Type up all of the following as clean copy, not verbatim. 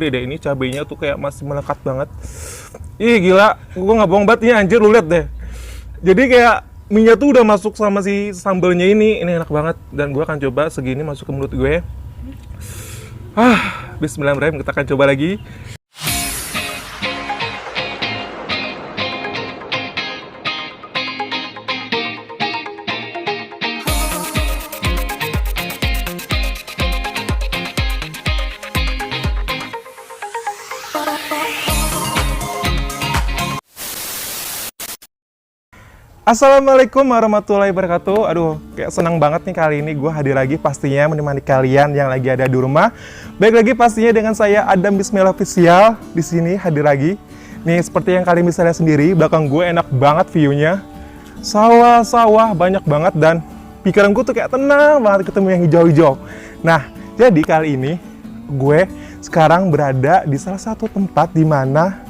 Deh, ini cabenya tuh kayak masih melekat banget. Ih gila, gue nggak bohong banget ini anjir, lu liat deh. Jadi kayak minyak tuh udah masuk sama si sambelnya ini enak banget. Dan gue akan coba segini masuk ke mulut gue. Bismillahirrahmanirrahim, kita akan coba lagi. Assalamualaikum warahmatullahi wabarakatuh. Aduh, kayak senang banget nih kali ini gue hadir lagi pastinya menemani kalian yang lagi ada di rumah. Baik lagi pastinya dengan saya Adam Bismillah Official di sini hadir lagi. Nih seperti yang kalian bisa lihat sendiri, belakang gue enak banget view-nya. Sawah-sawah banyak banget dan pikiran gue tuh kayak tenang banget ketemu yang hijau-hijau. Nah, jadi kali ini gue sekarang berada di salah satu tempat di mana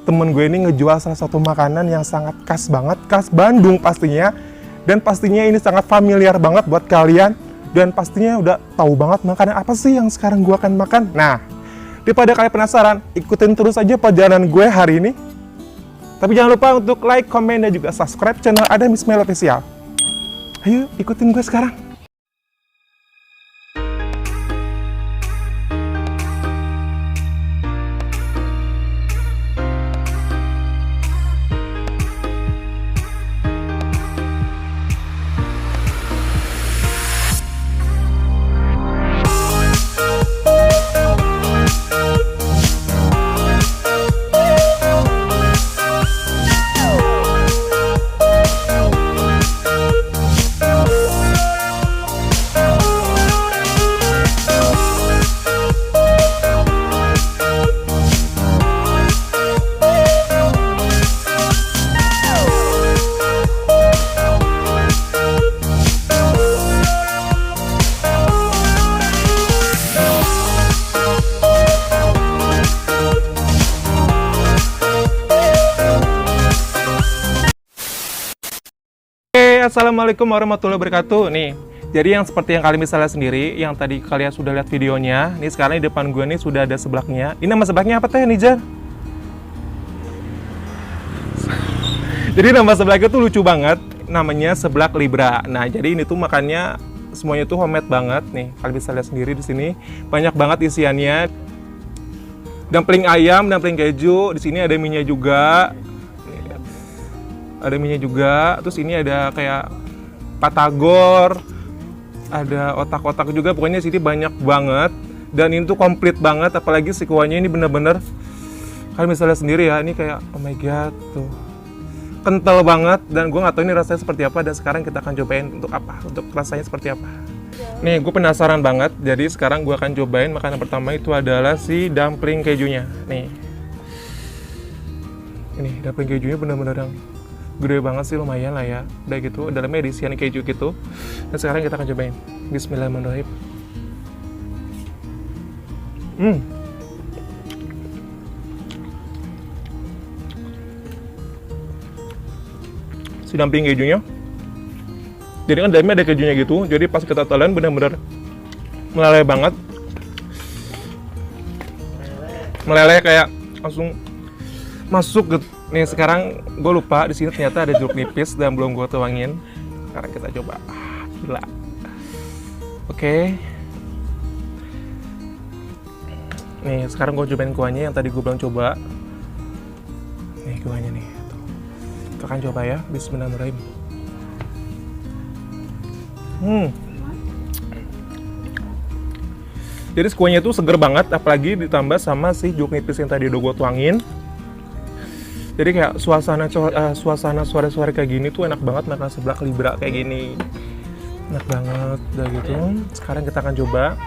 temen gue ini ngejual salah satu makanan yang sangat khas banget, khas Bandung pastinya. Dan pastinya ini sangat familiar banget buat kalian. Dan pastinya udah tahu banget makanan apa sih yang sekarang gue akan makan. Nah, daripada kalian penasaran, ikutin terus aja perjalanan gue hari ini. Tapi jangan lupa untuk like, komen, dan juga subscribe channel Adam Bismillah Official. Ayo, ikutin gue sekarang. Assalamualaikum warahmatullahi wabarakatuh. Nih, jadi yang seperti yang kalian bisa lihat sendiri, yang tadi kalian sudah lihat videonya, nih sekarang di depan gue nih sudah ada seblaknya. Ini nama seblaknya apa teh, Nijar? Jadi nama seblaknya tuh lucu banget, namanya seblak Libra. Nah, jadi ini tuh makannya semuanya tuh homemade banget nih. Kalian bisa lihat sendiri di sini, banyak banget isiannya. Dumpling ayam, dumpling keju, di sini ada mie-nya juga. Ada minyak juga, terus ini ada kayak patagor, ada otak-otak juga, pokoknya sini banyak banget. Dan ini tuh komplit banget, apalagi si kuahnya ini bener-bener, kalian bisa lihat sendiri ya, ini kayak oh my god tuh, kental banget. Dan gue nggak tahu ini rasanya seperti apa, dan sekarang kita akan cobain untuk apa, untuk rasanya seperti apa. Nih gue penasaran banget, jadi sekarang gue akan cobain makanan pertama itu adalah si dumpling kejunya. Nih, ini dumpling kejunya bener-bener yang gede banget sih, lumayan lah ya. Udah gitu, dalamnya ada isian keju gitu. Dan sekarang kita akan cobain. Bismillahirrahmanirrahim. Si dumpling kejunya, jadi kan dalamnya ada kejunya gitu. Jadi pas kita telan benar-benar meleleh banget. Meleleh kayak langsung masuk gitu. Nih sekarang gue lupa di sini ternyata ada jeruk nipis dan belum gue tuangin. Sekarang kita coba. Gila. Oke. Nih sekarang gue cobain kuahnya yang tadi gue belum coba. Nih kuahnya nih. Tuh. Kita akan coba ya. Bismillahirrahmanirrahim. Jadi kuahnya tuh seger banget, apalagi ditambah sama si jeruk nipis yang tadi udah gue tuangin. Jadi kayak suasana sore-sore kayak gini tuh enak banget makan seblak Libra kayak gini. Enak banget, udah gitu. Sekarang kita akan coba.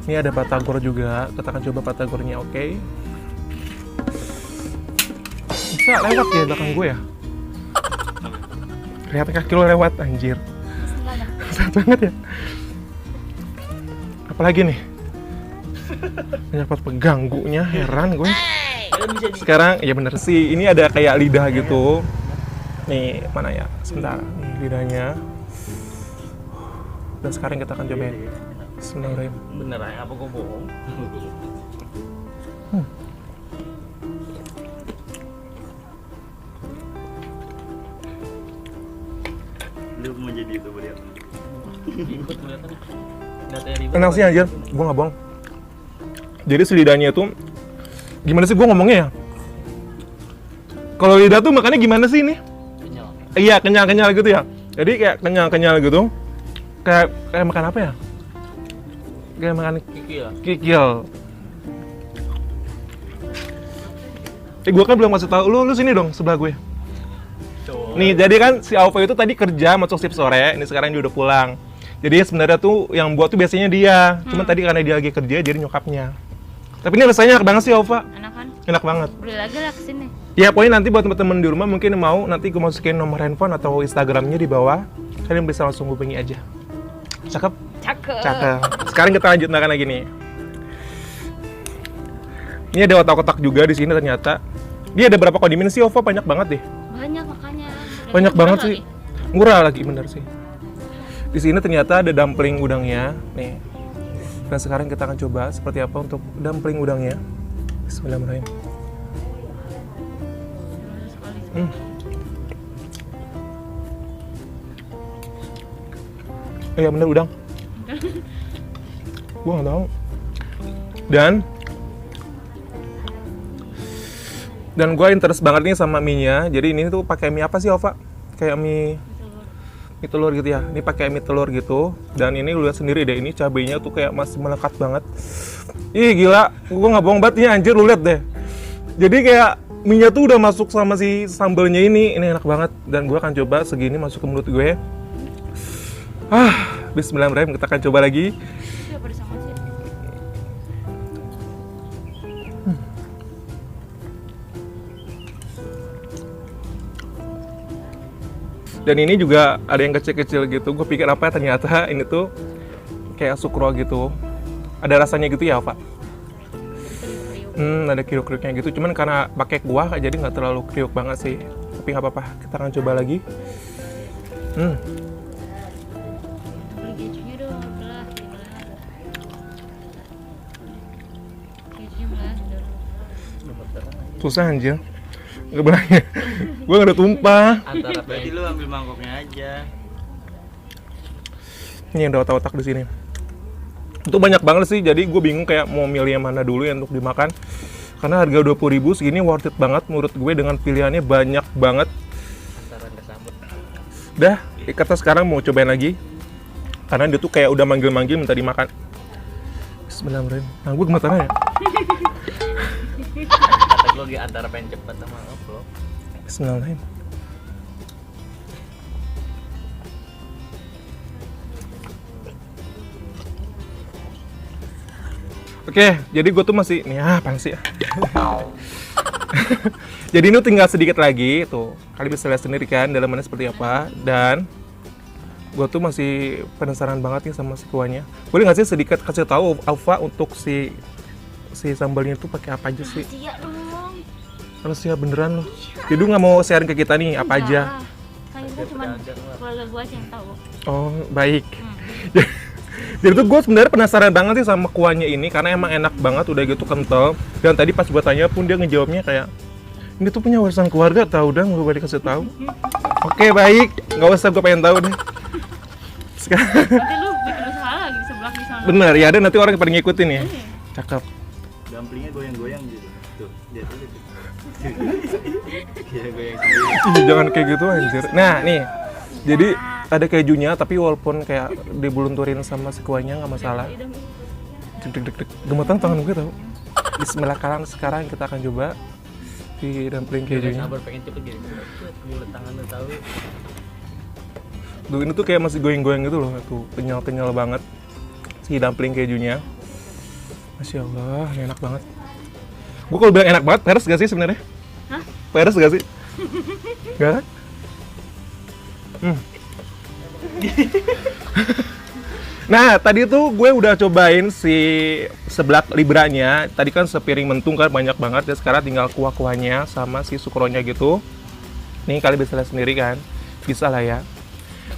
Ini ada batagor juga, kita akan coba batagornya, oke. Bisa lewat ya belakang gue ya? Ternyata kaki lo lewat, anjir. Sangat banget ya. Apalagi nih? Banyak banget pengganggunya, heran gue. Sekarang, ya bener sih, ini ada kayak lidah gitu. Nih, mana ya? Sebentar, nih lidahnya. Dan sekarang kita akan cobain. Bismillahirrahmanirrahim. Bener aja apa gue bohong? Lu mau jadi itu beliau? Ikut kelihatannya. Enak sih anjir, gue nggak bohong. Jadi si lidahnya itu gimana sih gue ngomongnya ya? Kalau lidah tuh makannya gimana sih ini? Kenyal. Iya, kenyal-kenyal gitu ya. Jadi kayak kenyal-kenyal gitu. Kayak makan apa ya? Kayak makan Kikil. kikil. Gue kan belum kasih tahu lu sini dong sebelah gue. Cowok. Nih, jadi kan si Alfa itu tadi kerja masuk shift sore, ini sekarang dia udah pulang. Jadi sebenarnya tuh yang buat tuh biasanya dia. Cuman tadi karena dia lagi kerja jadi nyokapnya. Tapi ini rasanya enak banget sih Alfa. Enak kan? Enak banget. Beli lagi lah kesini. Ya pokoknya nanti buat teman-teman di rumah mungkin mau nanti gue masukin nomor handphone atau Instagramnya di bawah. Kalian bisa langsung hubungi aja. Cakep? Cakep. Cakep. Sekarang kita lanjut makan lagi nih. Ini ada otak-otak juga di sini ternyata. Dia ada berapa kondimen sih, Ova? Banyak banget deh. Banyak makanya. Dan Banyak murah banget lagi. sih. Murah lagi bener sih. Di sini ternyata ada dumpling udangnya, nih. Dan sekarang kita akan coba seperti apa untuk dumpling udangnya. Bismillahirrahmanirrahim. Iya bener udang. Gua nggak tahu. Dan gue interest banget nih sama mie-nya. Jadi ini tuh pakai mie apa sih, Ova? Kayak mie telur gitu ya. Ini pakai mie telur gitu. Dan ini lu lihat sendiri deh, ini cabenya tuh kayak masih melekat banget. Ih gila, gue nggak bohong banget nih anjir, lu lihat deh. Jadi kayak mie-nya tuh udah masuk sama si sambelnya ini enak banget. Dan gue akan coba segini masuk ke mulut gue. Bismillahirrahmanirrahim, kita akan coba lagi. Siapa di sama sih? Dan ini juga ada yang kecil-kecil gitu. Gue pikir apa ternyata ini tuh kayak sukro gitu. Ada rasanya gitu ya, Pak? Ada kriuk-kriuknya gitu. Cuman karena pakai kuah jadi nggak terlalu kriuk banget sih. Tapi nggak apa-apa. Kita akan coba lagi. Beli kejunya dong, belah. Kejunya belah dulu. Susah anjir. Nggak belahnya. Gue nggak ada tumpah. Antara berarti lu ambil mangkoknya aja. Ini ada otak-otak di sini. Itu banyak banget sih. Jadi gue bingung kayak mau milih yang mana dulu ya untuk dimakan. Karena harga 20.000 segini worth it banget menurut gue dengan pilihannya banyak banget. Antara ada sambal. Dah, kata sekarang mau cobain lagi. Karena dia tuh kayak udah manggil-manggil minta dimakan. Bismillahirrahmanirrahim. Nah, gue gemetaran ya. Kata gue lagi antara pengen cepet sama upload. Bismillahirrahmanirrahim. Oke, jadi gue tuh masih nih apaan sih ya? Jadi ini tinggal sedikit lagi tuh. Kalian bisa lihat sendiri kan dalamannya seperti apa. Dan gue tuh masih penasaran banget nih sama si kuahnya. Boleh nggak sih sedikit kasih tahu Alfa untuk si sambalnya tuh pakai apa aja sih? Rahasia dong. Rahasia beneran loh. Jadi nggak mau sharing ke kita nih apa aja? Kan itu cuma keluarga gua aja yang tahu. Oh baik. Jadi tuh gue sebenarnya penasaran banget sih sama kuahnya ini karena emang enak banget, udah gitu kental. Dan tadi pas gue tanya pun dia ngejawabnya kayak ini tuh punya warisan keluarga, tahu udah gue balik kasih tahu. Oke baik, nggak usah, gue pengen tahu deh. Sekarang Nanti lu bikin usaha lagi di sebelah di sana. bener ya, ada nanti orang yang pada ngikutin ya. Cakep. Dumplingnya goyang-goyang gitu. Tuh, lihat aja tuh. Kira goyang sendiri. Ih, jangan kayak gitu anjir. Nah nih, jadi ada kejunya tapi walaupun kayak dibulunturin sama si kuahnya nggak masalah. Deg-deg-deg, gemetan tangan gue tau. Bismillah, sekarang kita akan coba di dumpling Udah kejunya. sabar pengen cepet gitu. Mulut tangan lu tahu. Duh, ini tuh kayak masih goyang-goyang gitu loh, tuh kenyal-kenyal banget si dumpling kejunya. Masya Allah, ini enak banget. Gue kalau bilang enak banget, peres gak sih sebenarnya? Hah? Peres gak sih? Gak kan? Nah, tadi tuh gue udah cobain si seblak libranya. Tadi kan sepiring mentung kan banyak banget, ya sekarang tinggal kuah-kuahnya sama si sukronya gitu. Nih kalian bisa lihat sendiri kan, bisa lah ya.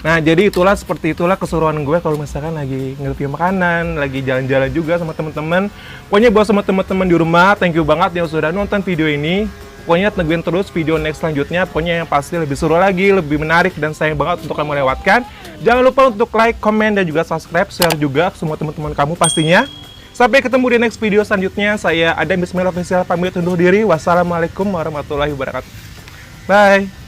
Nah, jadi seperti itulah keseruan gue kalau misalkan lagi nge-review makanan, lagi jalan-jalan juga sama teman-teman. Pokoknya buat sama teman-teman di rumah, thank you banget yang sudah nonton video ini. Pokoknya tungguin terus video next selanjutnya. Pokoknya yang pasti lebih seru lagi, lebih menarik, dan sayang banget untuk kamu lewatkan. Jangan lupa untuk like, comment, dan juga subscribe, share juga ke semua teman-teman kamu pastinya. Sampai ketemu di next video selanjutnya. Saya Adam Bismillah Official pamit undur diri. Wassalamualaikum warahmatullahi wabarakatuh. Bye.